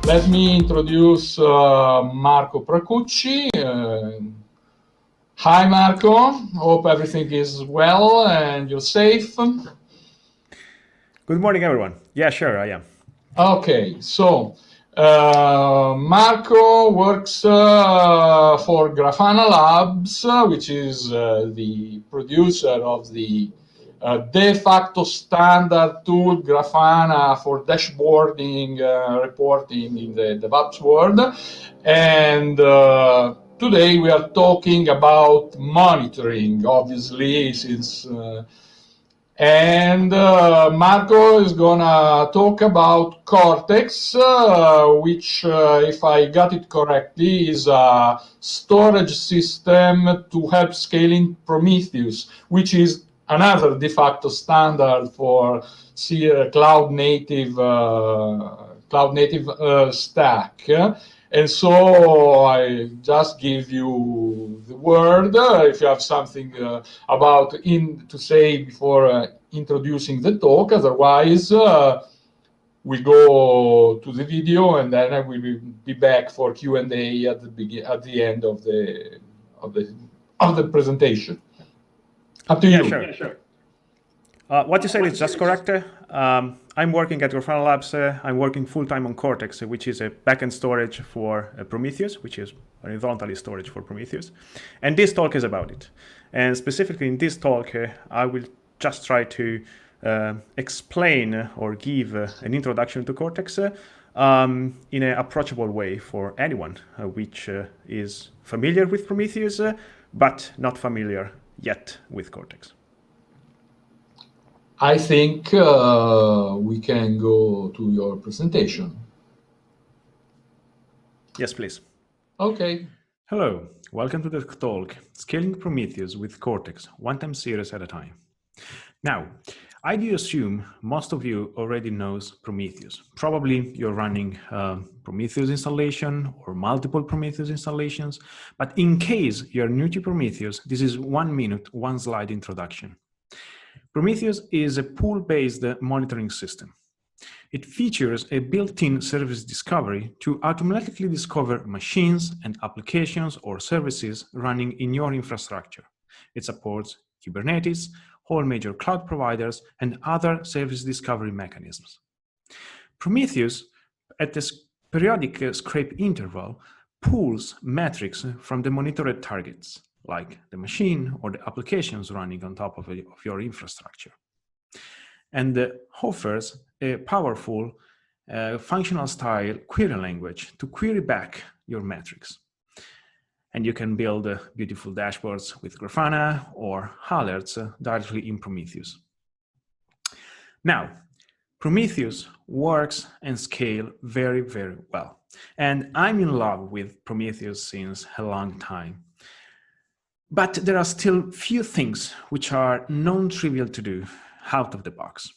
Let me introduce Marco Pracucci. Hi, Marco. Hope everything is well and you're safe. Good morning, everyone. Yeah, sure, I am. Okay, so Marco works for Grafana Labs, which is the producer of the de facto standard tool Grafana for dashboarding, reporting in the DevOps world. And today we are talking about monitoring, obviously, since Marco is gonna talk about Cortex, which, if I got it correctly, is a storage system to help scaling Prometheus, which is another de facto standard for cloud native stack. And so I just give you the word if you have something to say before introducing the talk. Otherwise, we go to the video, and then I will be back for Q&A at the end of the presentation. Up to you. Yeah, sure. What you said is just correct. I'm working at Grafana Labs. I'm working full-time on Cortex, which is a backend storage for Prometheus, which is horizontally storage for Prometheus. And this talk is about it. And specifically in this talk, I will just try to explain or give an introduction to Cortex in an approachable way for anyone which is familiar with Prometheus, but not familiar yet with Cortex. I think we can go to your presentation. Yes, please. Okay. Hello, welcome to the talk, Scaling Prometheus with Cortex, one-time series at a time. Now, I do assume most of you already knows Prometheus. Probably you're running Prometheus installation or multiple Prometheus installations, but in case you're new to Prometheus, this is 1 minute, 1 slide introduction. Prometheus is a pool-based monitoring system. It features a built-in service discovery to automatically discover machines and applications or services running in your infrastructure. It supports Kubernetes, all major cloud providers, and other service discovery mechanisms. Prometheus, at this periodic scrape interval, pulls metrics from the monitored targets, like the machine or the applications running on top of your infrastructure, and offers a powerful functional style query language to query back your metrics. And you can build beautiful dashboards with Grafana or alerts directly in Prometheus. Now, Prometheus works and scales very, very well. And I'm in love with Prometheus since a long time. But there are still few things which are non-trivial to do out of the box.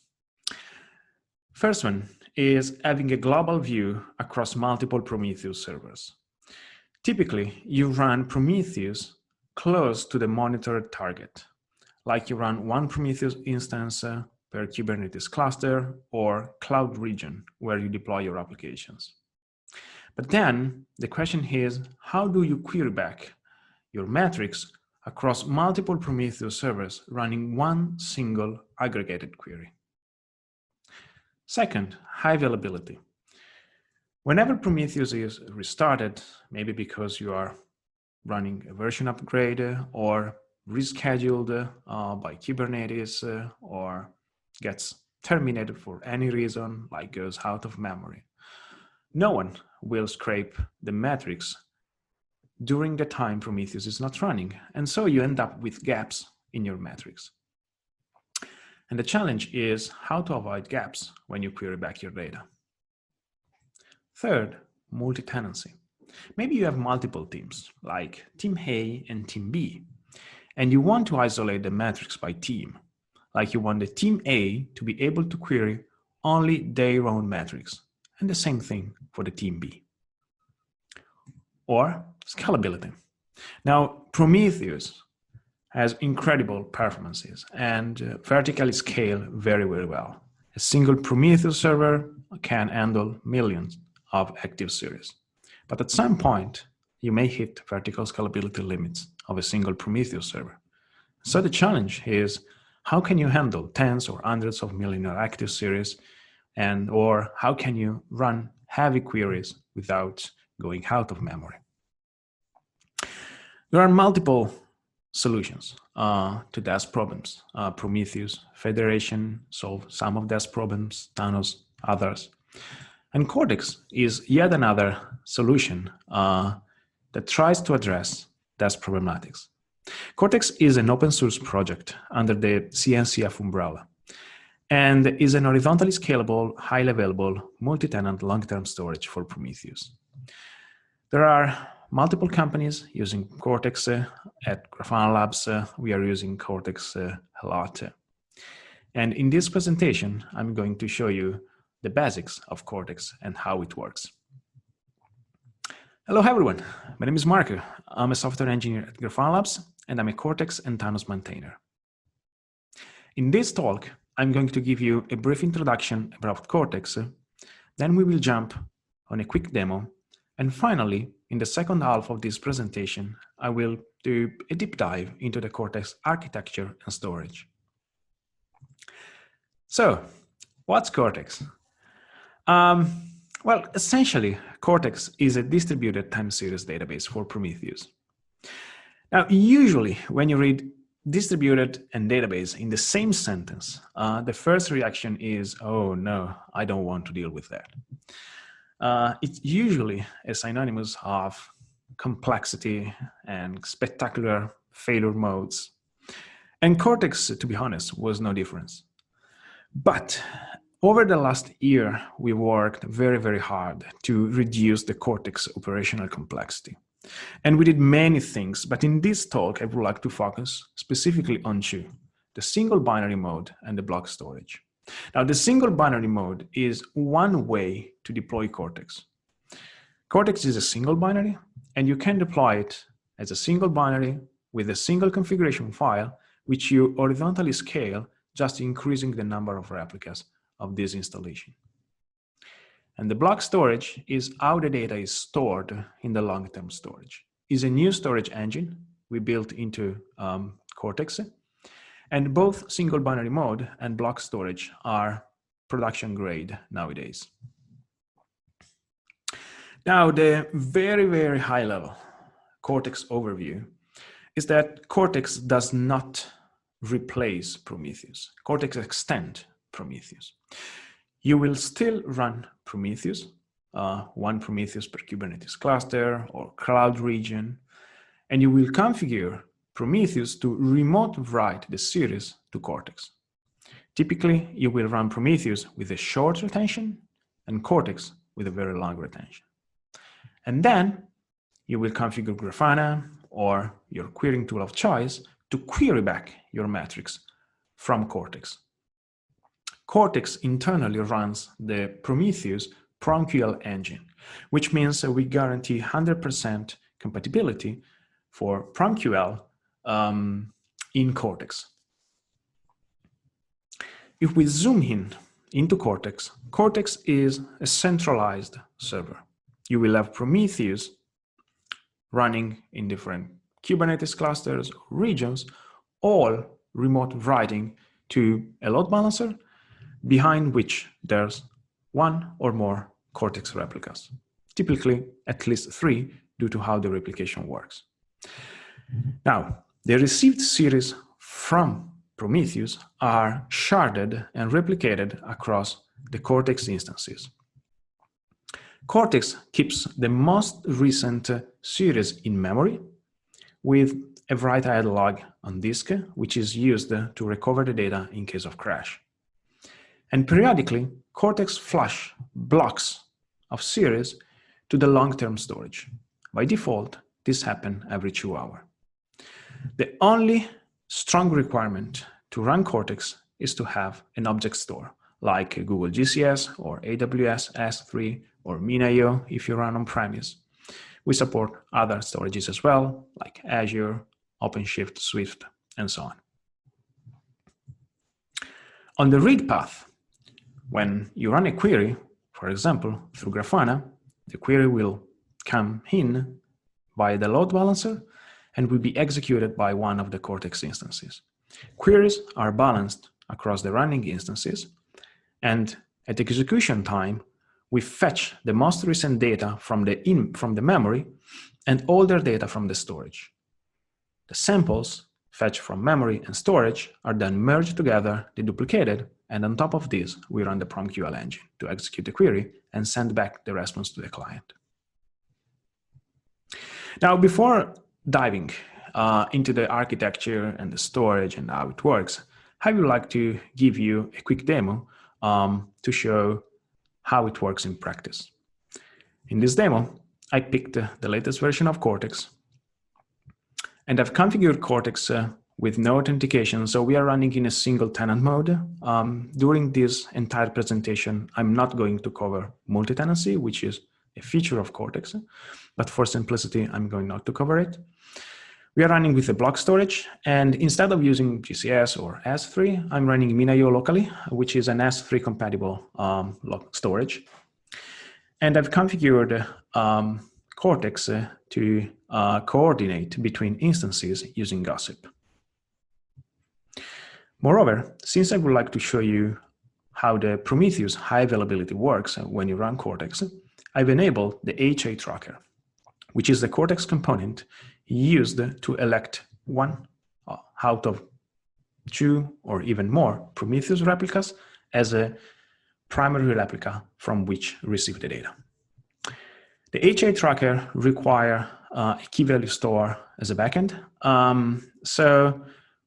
First one is having a global view across multiple Prometheus servers. Typically, you run Prometheus close to the monitored target, like you run one Prometheus instance per Kubernetes cluster or cloud region where you deploy your applications. But then the question is, how do you query back your metrics across multiple Prometheus servers running one single aggregated query? Second, high availability. Whenever Prometheus is restarted, maybe because you are running a version upgrade or rescheduled by Kubernetes or gets terminated for any reason, like goes out of memory, no one will scrape the metrics during the time Prometheus is not running. And so you end up with gaps in your metrics. And the challenge is how to avoid gaps when you query back your data. Third, multi-tenancy. Maybe you have multiple teams, like Team A and Team B, and you want to isolate the metrics by team, like you want the Team A to be able to query only their own metrics, and the same thing for the Team B. Or scalability. Now, Prometheus has incredible performances and vertically scale very, very well. A single Prometheus server can handle millions of active series. But at some point, you may hit vertical scalability limits of a single Prometheus server. So the challenge is, how can you handle tens or hundreds of million active series, or how can you run heavy queries without going out of memory? There are multiple solutions to these problems. Prometheus, Federation solve some of these problems, Thanos, others. And Cortex is yet another solution that tries to address these problematics. Cortex is an open source project under the CNCF umbrella and is an horizontally scalable, highly available, multi-tenant long-term storage for Prometheus. There are multiple companies using Cortex. At Grafana Labs, we are using Cortex a lot. And in this presentation, I'm going to show you the basics of Cortex and how it works. Hello, everyone. My name is Marco. I'm a software engineer at Grafana Labs, and I'm a Cortex and Thanos maintainer. In this talk, I'm going to give you a brief introduction about Cortex. Then we will jump on a quick demo. And finally, in the second half of this presentation, I will do a deep dive into the Cortex architecture and storage. So, what's Cortex? Well, essentially, Cortex is a distributed time series database for Prometheus. Now, usually when you read distributed and database in the same sentence, the first reaction is, oh no, I don't want to deal with that. It's usually a synonymous of complexity and spectacular failure modes. And Cortex, to be honest, was no difference. But over the last year, we worked very, very hard to reduce the Cortex operational complexity. And we did many things, but in this talk, I would like to focus specifically on two: the single binary mode and the block storage. Now, the single binary mode is one way to deploy Cortex. Cortex is a single binary, and you can deploy it as a single binary with a single configuration file, which you horizontally scale, just increasing the number of replicas of this installation. And the block storage is how the data is stored in the long-term storage. It's a new storage engine we built into Cortex, and both single binary mode and block storage are production grade nowadays. Now, the very, very high level Cortex overview is that Cortex does not replace Prometheus. Cortex extends Prometheus. You will still run Prometheus, one Prometheus per Kubernetes cluster or cloud region, and you will configure Prometheus to remote write the series to Cortex. Typically, you will run Prometheus with a short retention and Cortex with a very long retention. And then you will configure Grafana or your querying tool of choice to query back your metrics from Cortex. Cortex internally runs the Prometheus PromQL engine, which means that we guarantee 100% compatibility for PromQL in Cortex. If we zoom into Cortex, Cortex is a centralized server. You will have Prometheus running in different Kubernetes clusters or regions, all remote writing to a load balancer, behind which there's one or more Cortex replicas, typically at least 3 due to how the replication works. Now, the received series from Prometheus are sharded and replicated across the Cortex instances. Cortex keeps the most recent series in memory with a write-ahead log on disk, which is used to recover the data in case of crash. And periodically, Cortex flush blocks of series to the long-term storage. By default, this happens every 2 hours. The only strong requirement to run Cortex is to have an object store, like Google GCS or AWS S3 or MinIO if you run on-premise. We support other storages as well, like Azure, OpenShift, Swift, and so on. On the read path, when you run a query, for example, through Grafana, The query will come in by the load balancer and will be executed by one of the Cortex instances. Queries are balanced across the running instances, and at execution time, we fetch the most recent data from the memory and older data from the storage. The samples fetched from memory and storage are then merged together, deduplicated, and on top of this, we run the PromQL engine to execute the query and send back the response to the client. Now, before diving into the architecture and the storage and how it works, I would like to give you a quick demo to show how it works in practice. In this demo, I picked the latest version of Cortex, and I've configured Cortex with no authentication, so we are running in a single tenant mode. During this entire presentation, I'm not going to cover multi-tenancy, which is a feature of Cortex, but for simplicity, I'm going not to cover it. We are running with a block storage, and instead of using GCS or S3, I'm running MinIO locally, which is an S3 compatible storage. And I've configured Cortex to coordinate between instances using GrUSP. Moreover, since I would like to show you how the Prometheus high availability works when you run Cortex, I've enabled the HA tracker, which is the Cortex component used to elect one out of 2 or even more Prometheus replicas as a primary replica from which receive the data. The HA tracker requires a key value store as a backend. So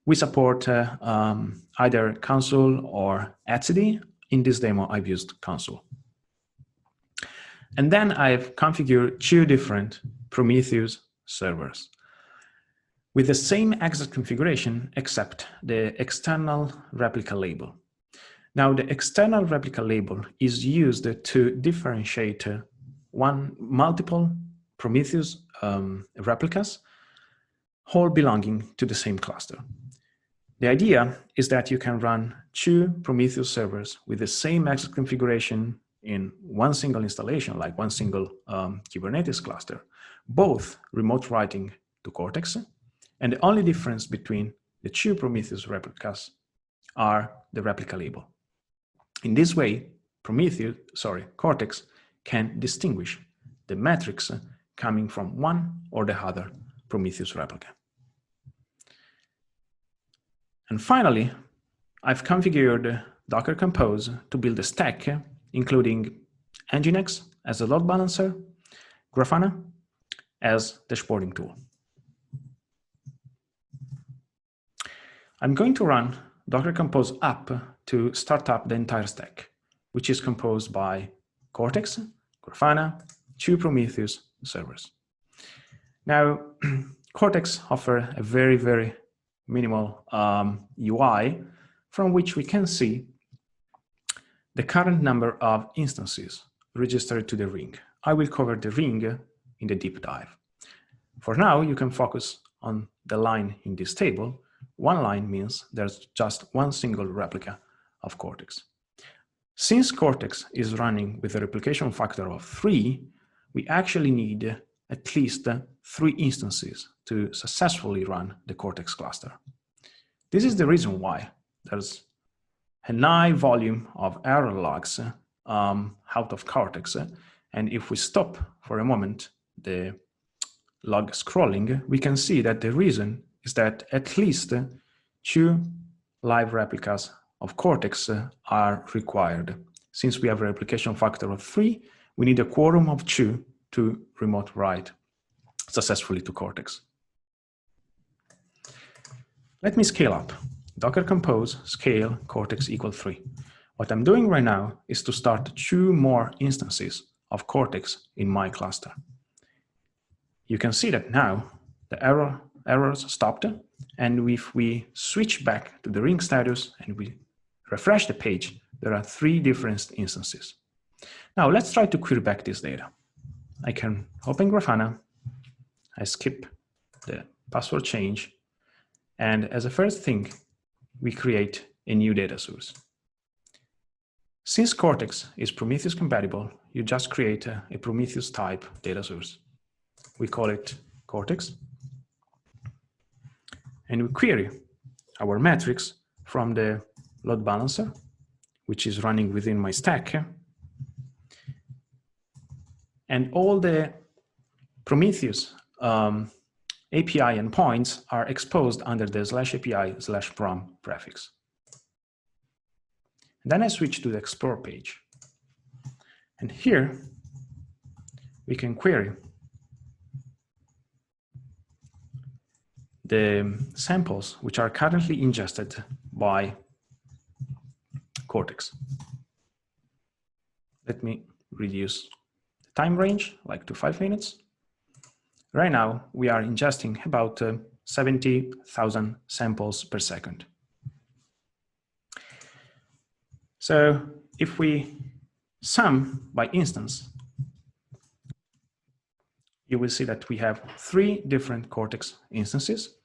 we support either console or etcd. In this demo, I've used console. And then I've configured 2 different Prometheus servers with the same exact configuration except the external replica label. Now, the external replica label is used to differentiate multiple Prometheus replicas, all belonging to the same cluster. The idea is that you can run 2 Prometheus servers with the same exact configuration in one single installation, like one single Kubernetes cluster, both remote writing to Cortex, and the only difference between the 2 Prometheus replicas are the replica label. In this way, Cortex can distinguish the metrics coming from one or the other Prometheus replica. And finally, I've configured Docker Compose to build a stack, including Nginx as a load balancer, Grafana as dashboarding tool. I'm going to run Docker Compose up to start up the entire stack, which is composed by Cortex, Grafana, 2 Prometheus servers. Now, Cortex offers a very, very minimal UI from which we can see the current number of instances registered to the ring. I will cover the ring in the deep dive. For now, you can focus on the line in this table. One line means there's just one single replica of Cortex. Since Cortex is running with a replication factor of 3, we actually need at least 3 instances to successfully run the Cortex cluster. This is the reason why there's a high volume of error logs out of Cortex. And if we stop for a moment the log scrolling, we can see that the reason is that at least 2 live replicas of Cortex are required. Since we have a replication factor of 3, we need a quorum of 2 to remote write successfully to Cortex. Let me scale up. Docker Compose scale Cortex equal 3. What I'm doing right now is to start 2 more instances of Cortex in my cluster. You can see that now the errors stopped, and if we switch back to the ring status and we refresh the page, there are 3 different instances. Now let's try to query back this data. I can open Grafana, I skip the password change, and as a first thing, we create a new data source. Since Cortex is Prometheus compatible, you just create a Prometheus type data source. We call it Cortex. And we query our metrics from the load balancer, which is running within my stack. And all the Prometheus API endpoints are exposed under the /API/prom prefix. Then I switch to the Explore page. And here we can query the samples which are currently ingested by Cortex. Let me reduce the time range like to 5 minutes. Right now, we are ingesting about 70,000 samples per second. So if we sum by instance, you will see that we have 3 different Cortex instances.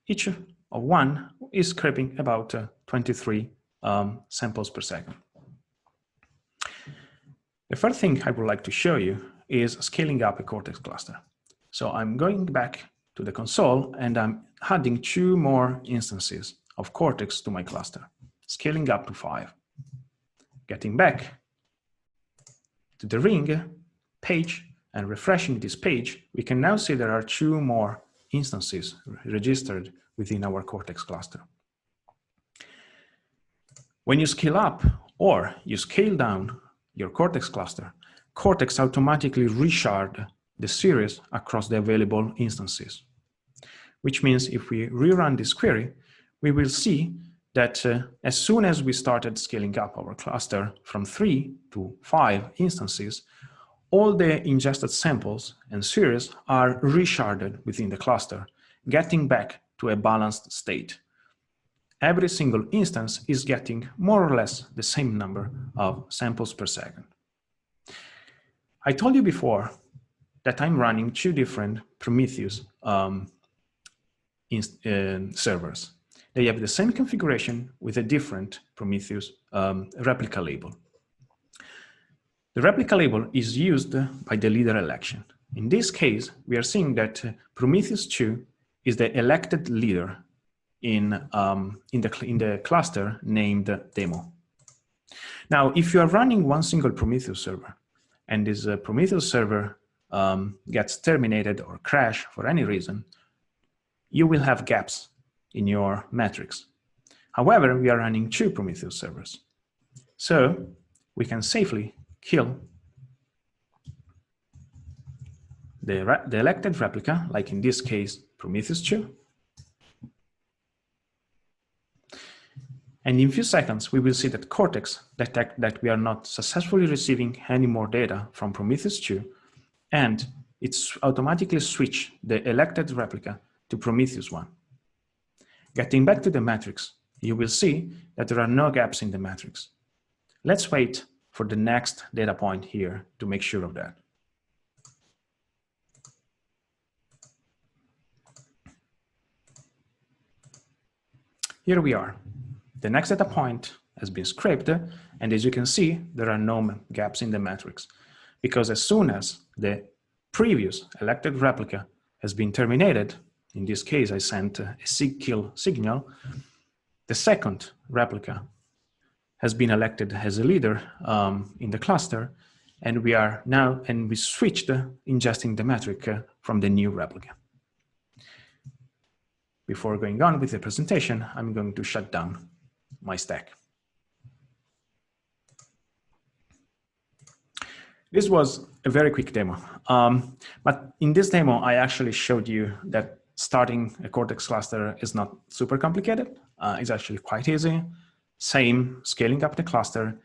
Each of one is scraping about 23 samples per second. The first thing I would like to show you is scaling up a Cortex cluster. So I'm going back to the console and I'm adding 2 more instances of Cortex to my cluster, scaling up to 5. Getting back to the ring page and refreshing this page, we can now see there are 2 more instances registered within our Cortex cluster. When you scale up or you scale down your Cortex cluster, Cortex automatically reshard the series across the available instances, which means if we rerun this query, we will see that as soon as we started scaling up our cluster from 3 to 5 instances, all the ingested samples and series are resharded within the cluster, getting back to a balanced state. Every single instance is getting more or less the same number of samples per second. I told you before that I'm running 2 different Prometheus servers. They have the same configuration with a different Prometheus replica label. The replica label is used by the leader election. In this case, we are seeing that Prometheus 2 is the elected leader in the cluster named demo. Now, if you are running one single Prometheus server and this Prometheus server gets terminated or crash for any reason, you will have gaps in your metrics. However, we are running 2 Prometheus servers. So we can safely kill the elected replica, like in this case, Prometheus 2. And in a few seconds, we will see that Cortex detects that we are not successfully receiving any more data from Prometheus 2, and it's automatically switched the elected replica to Prometheus 1. Getting back to the matrix, you will see that there are no gaps in the matrix. Let's wait for the next data point here to make sure of that. Here we are. The next data point has been scraped, and as you can see, there are no gaps in the matrix, because as soon as the previous elected replica has been terminated, in this case I sent a sig-kill signal, the second replica has been elected as a leader in the cluster, and we switched ingesting the metric from the new replica. Before going on with the presentation, I'm going to shut down my stack. This was a very quick demo, but in this demo, I actually showed you that starting a Cortex cluster is not super complicated. It's actually quite easy. Same scaling up the cluster,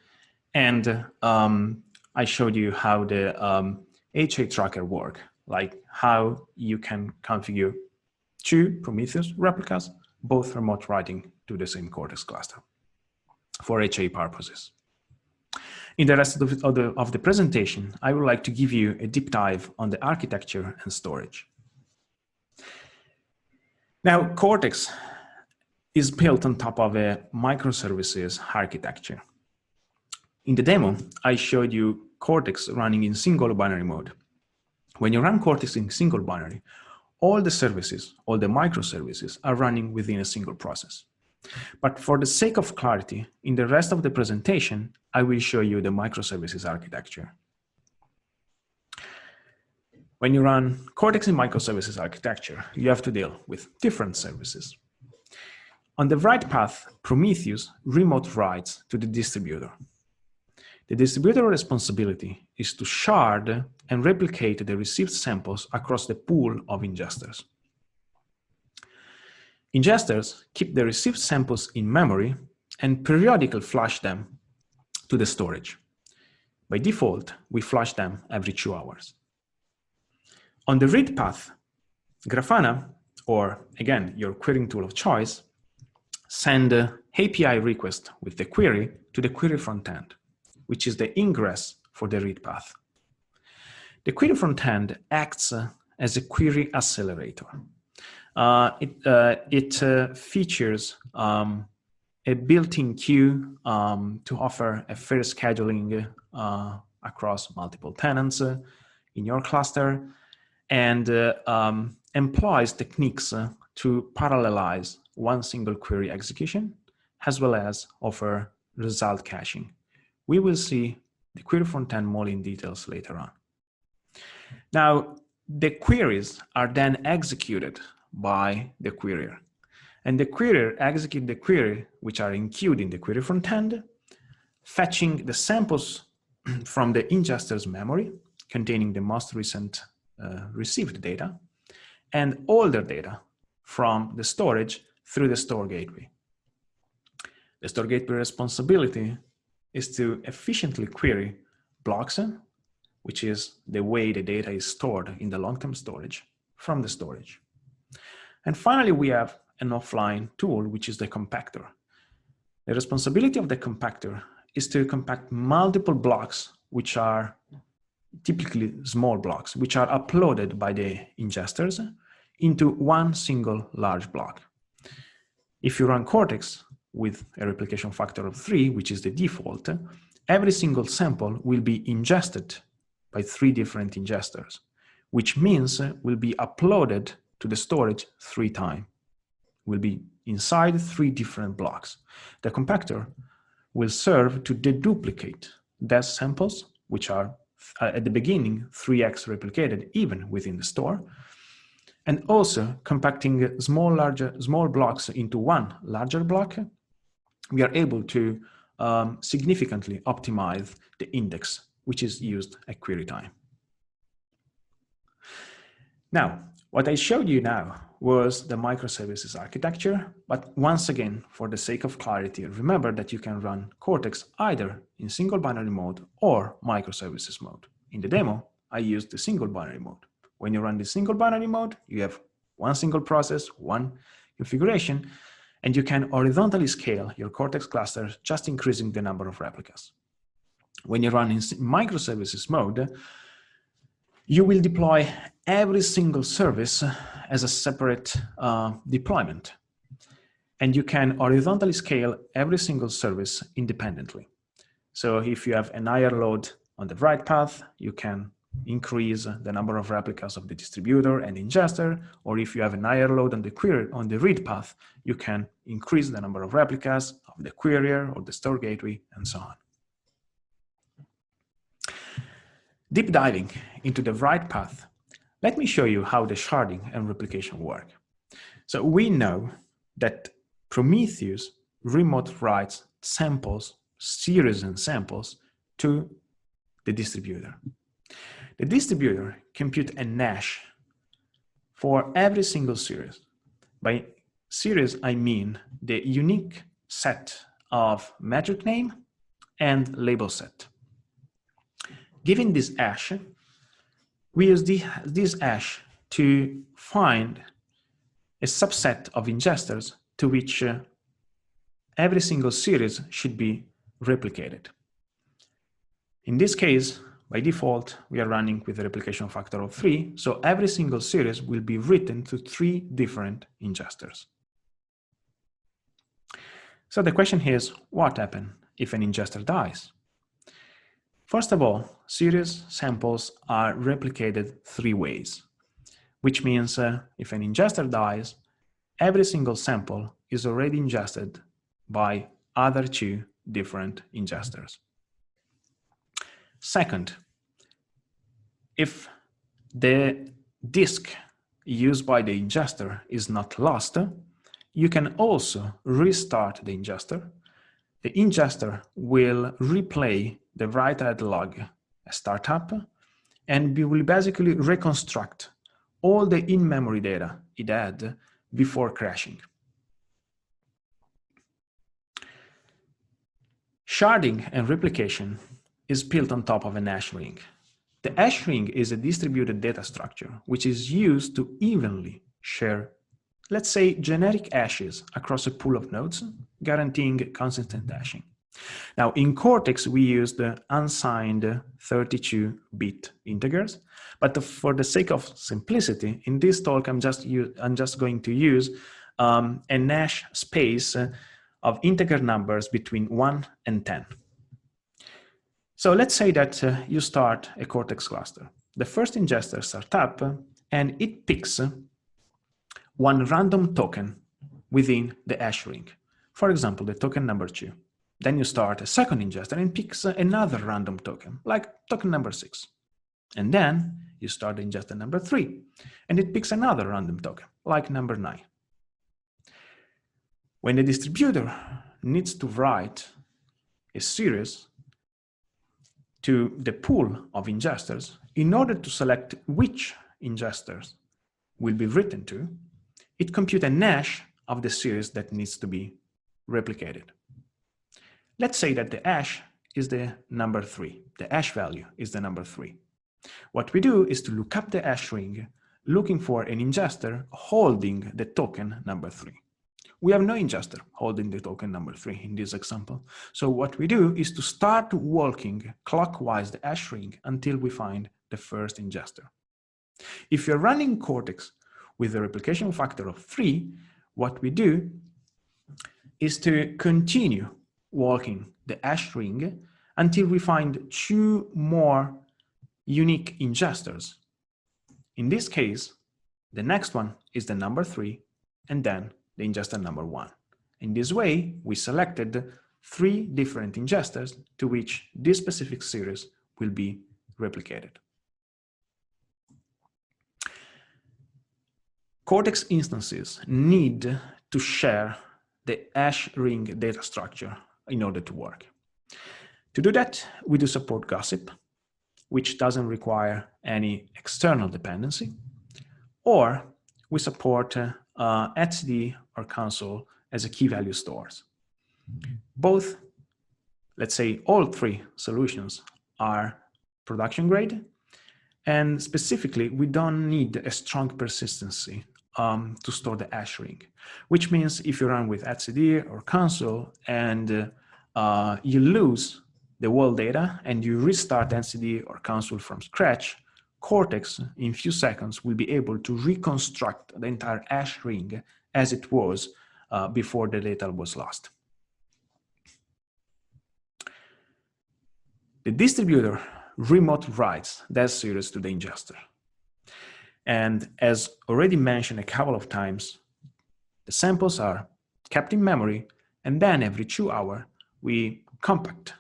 and I showed you how the HA tracker work, like how you can configure 2 Prometheus replicas, both remote writing to the same Cortex cluster for HA purposes. In the rest of the presentation, I would like to give you a deep dive on the architecture and storage. Now, Cortex is built on top of a microservices architecture. In the demo, I showed you Cortex running in single binary mode. When you run Cortex in single binary, all the services, all the microservices are running within a single process. But for the sake of clarity, in the rest of the presentation, I will show you the microservices architecture. When you run Cortex in microservices architecture, you have to deal with different services. On the write path, Prometheus remote writes to the distributor. The distributor responsibility is to shard and replicate the received samples across the pool of ingesters. Ingesters keep the received samples in memory and periodically flush them to the storage. By default, we flush them every 2 hours. On the read path, Grafana, or again, your querying tool of choice, send an API request with the query to the query frontend, which is the ingress for the read path. The query frontend acts as a query accelerator. It features a built-in queue to offer a fair scheduling across multiple tenants in your cluster, and employs techniques to parallelize one single query execution, as well as offer result caching. We will see the query frontend more in details later on. Now, the queries are then executed by the querier, and the querier executes the query which are enqueued in the query frontend, fetching the samples from the ingester's memory containing the most recent received data and older data from the storage through the store gateway. The store gateway responsibility is to efficiently query blocks, which is the way the data is stored in the long-term storage from the storage. And finally, we have an offline tool, which is the compactor. The responsibility of the compactor is to compact multiple blocks, which are typically small blocks, which are uploaded by the ingesters into one single large block. If you run Cortex with a replication factor of 3, which is the default, every single sample will be ingested by 3 different ingesters, which means will be uploaded to the storage 3 times, will be inside 3 different blocks. The compactor will serve to deduplicate those samples, which are at the beginning 3x replicated even within the store, and also compacting small blocks into one larger block. We are able to significantly optimize the index, which is used at query time. Now, what I showed you now was the microservices architecture, but once again, for the sake of clarity, remember that you can run Cortex either in single binary mode or microservices mode. In the demo, I used the single binary mode. When you run the single binary mode, you have one single process, one configuration, and you can horizontally scale your Cortex cluster, just increasing the number of replicas. When you run in microservices mode, you will deploy every single service as a separate deployment. And you can horizontally scale every single service independently. So if you have an higher load on the write path, you can increase the number of replicas of the distributor and ingester, or if you have an higher load on the query on the read path, you can increase the number of replicas of the querier or the store gateway, and so on. Deep diving into the write path, let me show you how the sharding and replication work. So we know that Prometheus remote writes samples, series and samples, to the distributor. The distributor computes a hash for every single series. By series, I mean the unique set of metric name and label set. Given this hash, we use this hash to find a subset of ingesters to which every single series should be replicated. In this case, by default, we are running with a replication factor of 3, so every single series will be written to 3 different ingesters. So the question is, what happens if an ingester dies? First of all, series samples are replicated 3 ways, which means if an ingester dies, every single sample is already ingested by other 2 different ingesters. Second, if the disk used by the ingester is not lost, you can also restart the ingester. The ingester will replay the write-ahead log startup, and we will basically reconstruct all the in-memory data it had before crashing. Sharding and replication is built on top of an hash ring. The hash ring is a distributed data structure which is used to evenly share, let's say, generic hashes across a pool of nodes, guaranteeing consistent hashing. Now, in Cortex, we use the unsigned 32-bit integers, but for the sake of simplicity, in this talk, I'm just going to use a hash space of integer numbers between 1 and 10. So let's say that you start a Cortex cluster. The first ingester starts up, and it picks one random token within the hash ring. For example, the token number 2. Then you start a second ingester and picks another random token, like token number 6. And then you start ingester number 3, and it picks another random token, like number 9. When the distributor needs to write a series to the pool of ingesters, in order to select which ingesters will be written to, it computes a hash of the series that needs to be replicated. Let's say that the hash is the number 3. The hash value is the number 3. What we do is to look up the hash ring, looking for an ingester holding the token number 3. We have no ingester holding the token number 3 in this example. So what we do is to start walking clockwise the hash ring until we find the first ingester. If you're running Cortex with a replication factor of 3, what we do is to continue walking the hash ring until we find 2 more unique ingesters. In this case, the next one is the number 3, and then the ingester number 1. In this way, we selected 3 different ingesters to which this specific series will be replicated. Cortex instances need to share the hash ring data structure in order to work. To do that, we do support GrUSP, which doesn't require any external dependency, or we support etcd or console as a key value stores. Both, let's say all 3 solutions are production grade, and specifically we don't need a strong persistency to store the hash ring, which means if you run with etcd or console and you lose the whole data and you restart etcd or console from scratch, Cortex in few seconds will be able to reconstruct the entire hash ring as it was before the data was lost. The distributor remote writes that series to the ingester. And as already mentioned a couple of times, the samples are kept in memory, and then every 2 hours we compact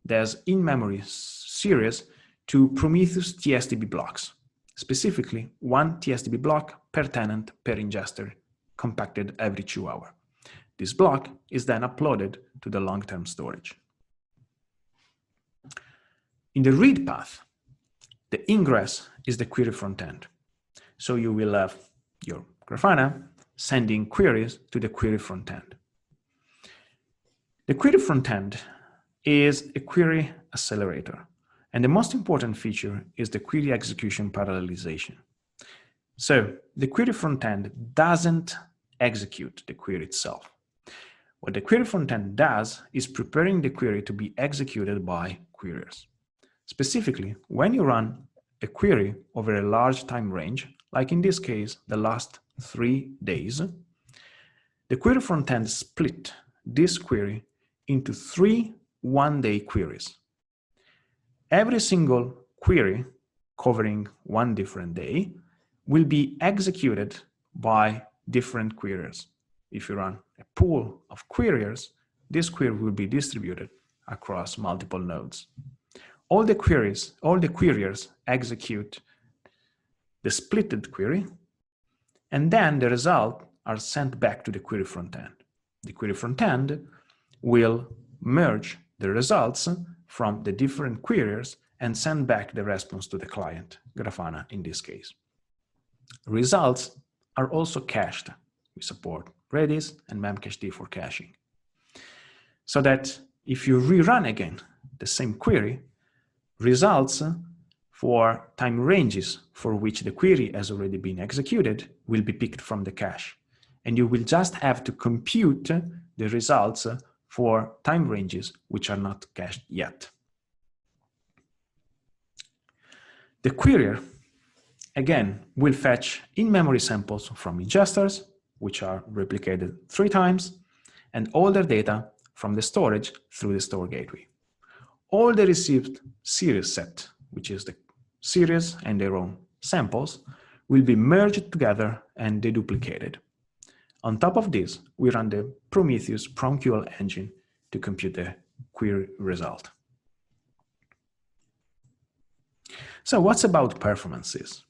this in-memory series to Prometheus TSDB blocks, specifically 1 TSDB block per tenant per ingester, compacted every 2 hours. This block is then uploaded to the long-term storage. In the read path, the ingress is the query frontend. So you will have your Grafana sending queries to the query frontend. The query frontend is a query accelerator, and the most important feature is the query execution parallelization. So the query frontend doesn't execute the query itself. What the query frontend does is preparing the query to be executed by queryers. Specifically, when you run a query over a large time range, like in this case, the last 3 days, the query frontend split this query into 3 one-day queries. every single query covering one different day will be executed by different queries. If you run a pool of queries, this query will be distributed across multiple nodes. All the queries execute the splitted query, and then the result are sent back to the query frontend. The query frontend will merge the results from the different queries and send back the response to the client, Grafana in this case. Results are also cached. We support Redis and memcached for caching. So that if you rerun again the same query, results for time ranges for which the query has already been executed will be picked from the cache. And you will just have to compute the results for time ranges which are not cached yet. The query, again, will fetch in-memory samples from ingesters, which are replicated 3 times, and all their data from the storage through the store gateway. All the received series set, which is the series and their own samples, will be merged together and deduplicated. On top of this, we run the Prometheus PromQL engine to compute the query result. So what's about performances?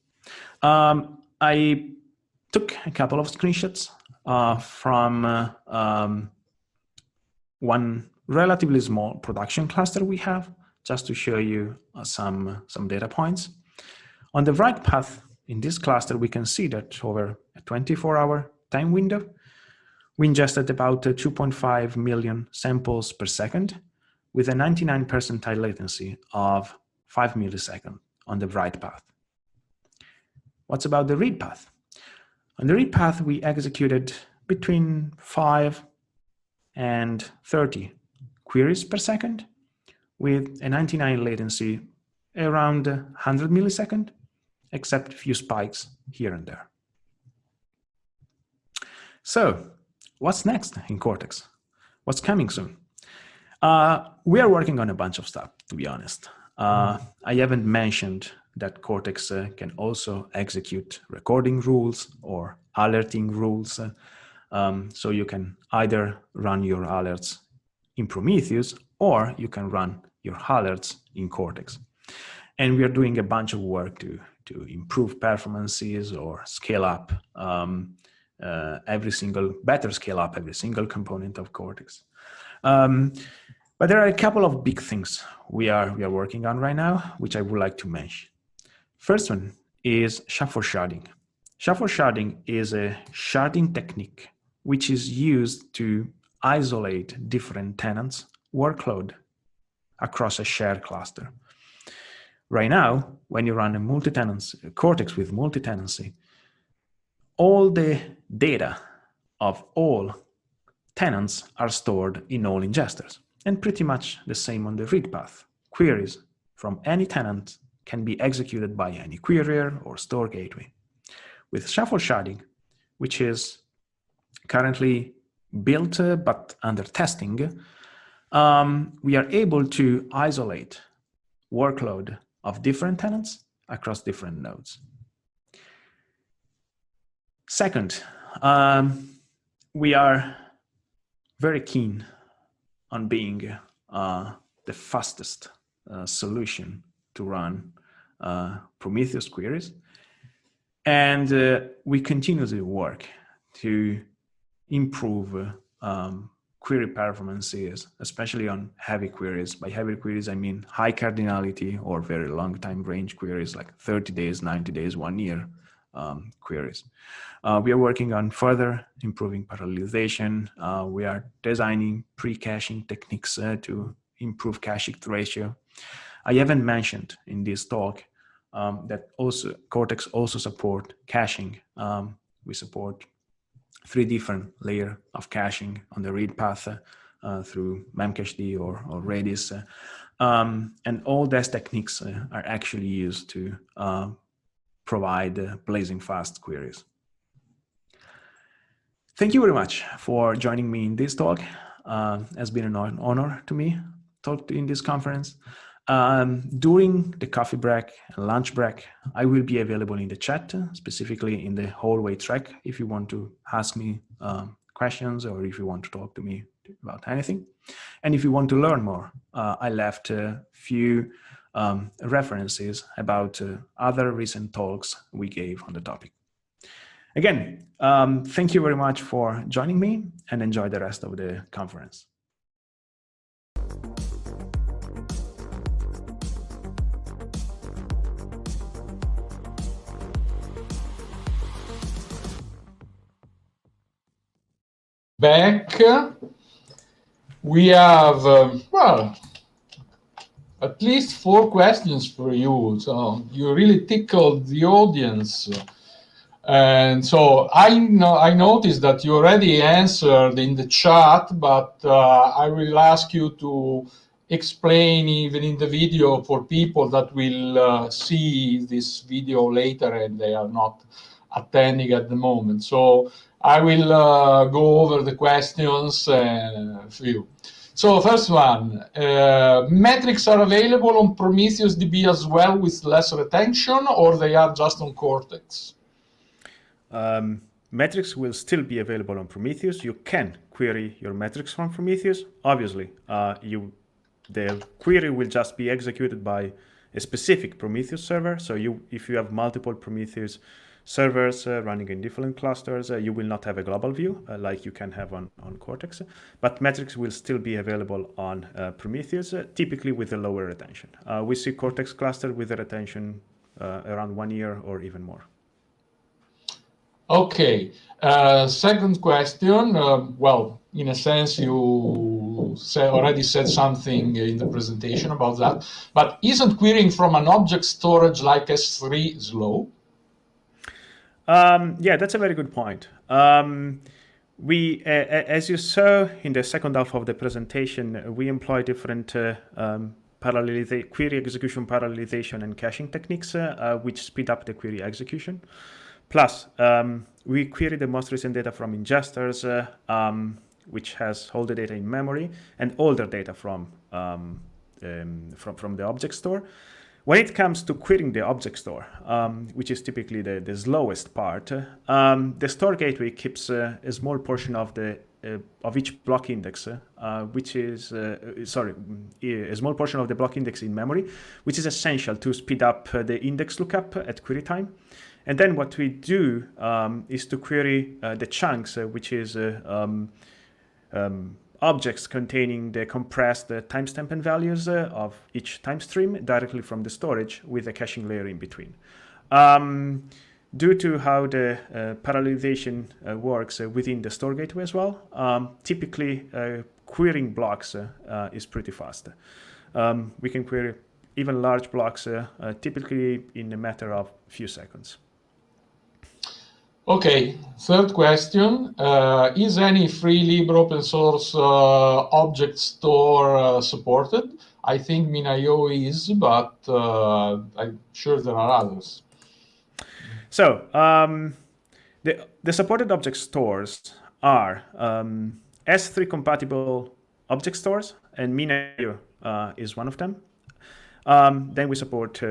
I took a couple of screenshots from one relatively small production cluster we have, just to show you some data points. On the right path in this cluster, we can see that over a 24-hour time window, we ingested about 2.5 million samples per second with a 99 percentile latency of 5 milliseconds on the write path. What's about the read path? On the read path, we executed between 5 and 30 queries per second with a 99 latency around 100 milliseconds, except a few spikes here and there. So what's next in Cortex? What's coming soon? We are working on a bunch of stuff, to be honest. I haven't mentioned that Cortex can also execute recording rules or alerting rules. So you can either run your alerts in Prometheus or you can run your alerts in Cortex. And we are doing a bunch of work to improve performances or scale up better scale up every single component of Cortex. But there are a couple of big things we are working on right now, which I would like to mention. First one is shuffle sharding. Shuffle sharding is a sharding technique which is used to isolate different tenants' workload across a shared cluster. Right now, when you run a multi-tenancy, Cortex with multi-tenancy, all the data of all tenants are stored in all ingesters, and pretty much the same on the read path. Queries from any tenant can be executed by any querier or store gateway. With shuffle sharding, which is currently built but under testing, we are able to isolate workload of different tenants across different nodes. Second, we are very keen on being the fastest solution to run Prometheus queries. And we continuously work to improve query performances, especially on heavy queries. By heavy queries, I mean high cardinality or very long time range queries like 30 days, 90 days, 1 year queries. We are working on further improving parallelization. We are designing pre-caching techniques to improve cache-hit ratio. I haven't mentioned in this talk that also Cortex also support caching. We support 3 different layers of caching on the read path through memcached or Redis. And all these techniques are actually used to provide blazing fast queries. Thank you very much for joining me in this talk. It's been an honor to me to talk in this conference. During the coffee break and lunch break, I will be available in the chat, specifically in the hallway track, if you want to ask me questions or if you want to talk to me about anything. And if you want to learn more, I left a few references about other recent talks we gave on the topic. Again, thank you very much for joining me, and enjoy the rest of the conference. Back, we have, well, at least 4 questions for you. So you really tickled the audience. And so I noticed that you already answered in the chat, but I will ask you to explain even in the video for people that will see this video later and they are not attending at the moment. So I will go over the questions for you. So first one, metrics are available on Prometheus DB as well with less retention, or they are just on Cortex? Metrics will still be available on Prometheus. You can query your metrics from Prometheus. Obviously, the query will just be executed by a specific Prometheus server. So if you have multiple Prometheus servers running in different clusters, you will not have a global view like you can have on Cortex. But metrics will still be available on Prometheus, typically with a lower retention. We see Cortex cluster with a retention around 1 year or even more. Okay. Second question. Well, in a sense, you already said something in the presentation about that. But isn't querying from an object storage like S3 slow? Yeah, that's a very good point. We, as you saw in the second half of the presentation, we employ different query execution parallelization and caching techniques, which speed up the query execution. Plus, we query the most recent data from ingesters, which has all the data in memory, and older data from the object store. When it comes to querying the object store, which is typically the slowest part, the store gateway keeps a small portion of each block index, which is a small portion of the block index in memory, which is essential to speed up the index lookup at query time. And then what we do is to query the chunks, which is objects containing the compressed timestamp and values of each time stream directly from the storage with a caching layer in between. Due to how the parallelization works within the store gateway as well, typically querying blocks is pretty fast. We can query even large blocks typically in a matter of a few seconds. Okay, third question. Is any free libre open source object store supported? I think Min.io is, but I'm sure there are others. So the supported object stores are S3 compatible object stores, and Min.io is one of them. Then we support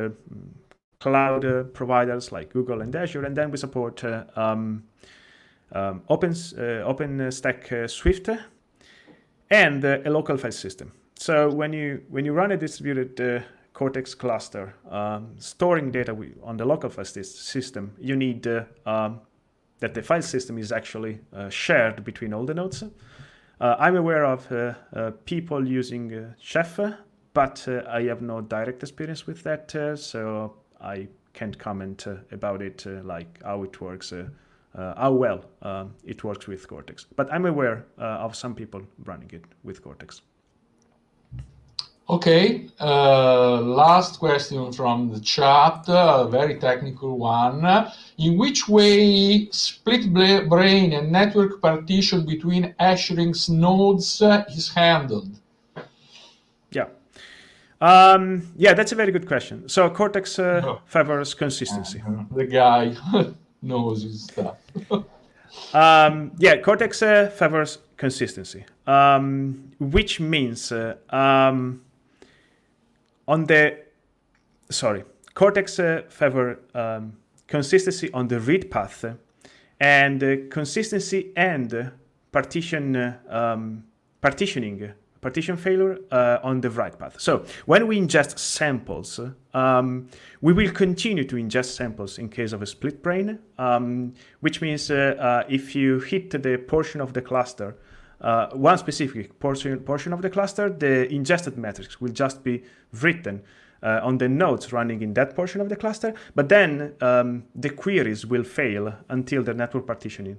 cloud providers like Google and Azure, and then we support OpenStack Swift and a local file system. So when you run a distributed Cortex cluster, storing data on the local file system, you need that the file system is actually shared between all the nodes. I'm aware of people using Chef, but I have no direct experience with that, so I can't comment about it, like how it works, how well it works with Cortex. But I'm aware of some people running it with Cortex. Okay, last question from the chat, a very technical one. In which way split brain and network partition between hashings nodes is handled? Yeah. Yeah, that's a very good question. So Cortex favors consistency. The guy knows his stuff. Yeah, Cortex favors consistency, which means on the Cortex favor consistency on the read path and consistency and partition failure on the write path. So when we ingest samples, we will continue to ingest samples in case of a split brain, which means if you hit the portion of the cluster, one specific portion of the cluster, the ingested metrics will just be written on the nodes running in that portion of the cluster, but then the queries will fail until the network partitioning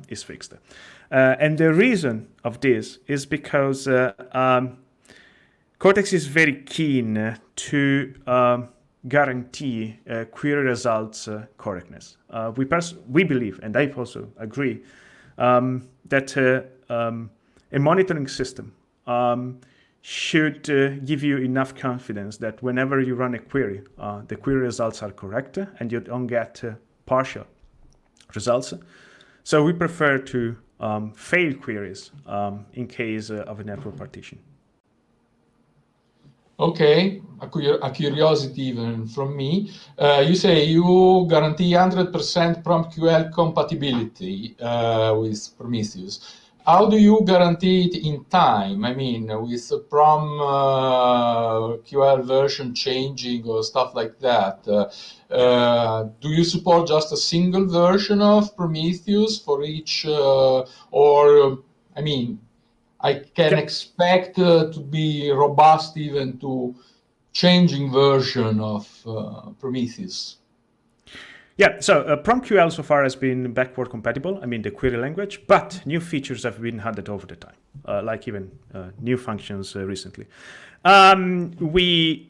is fixed. And the reason of this is because Cortex is very keen to guarantee query results correctness. We believe, and I also agree, that a monitoring system should give you enough confidence that whenever you run a query, the query results are correct and you don't get partial results. So we prefer to fail queries in case of a network partition. Okay, a curiosity even from me. You say you guarantee 100% PromQL compatibility with Prometheus. How do you guarantee it in time? I mean, with PromQL version changing or stuff like that. Do you support just a single version of Prometheus for each, or, I mean, I can expect to be robust even to changing version of Prometheus. Yeah, so PromQL so far has been backward compatible, I mean the query language, but new features have been added over the time, like even new functions recently. We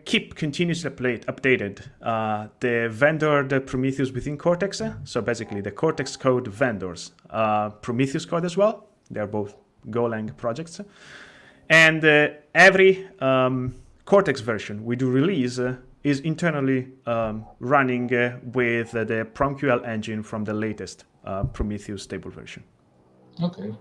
keep continuously updated the vendor, the Prometheus within Cortex. So basically the Cortex code vendors, Prometheus code as well. They're both Golang projects. And every Cortex version we do release is internally running with the PromQL engine from the latest Prometheus stable version. Okay.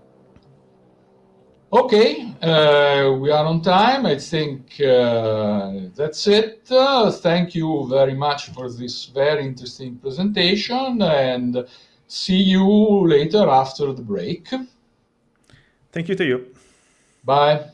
Okay, we are on time. I think that's it. Thank you very much for this very interesting presentation, and see you later after the break. Thank you to you. Bye.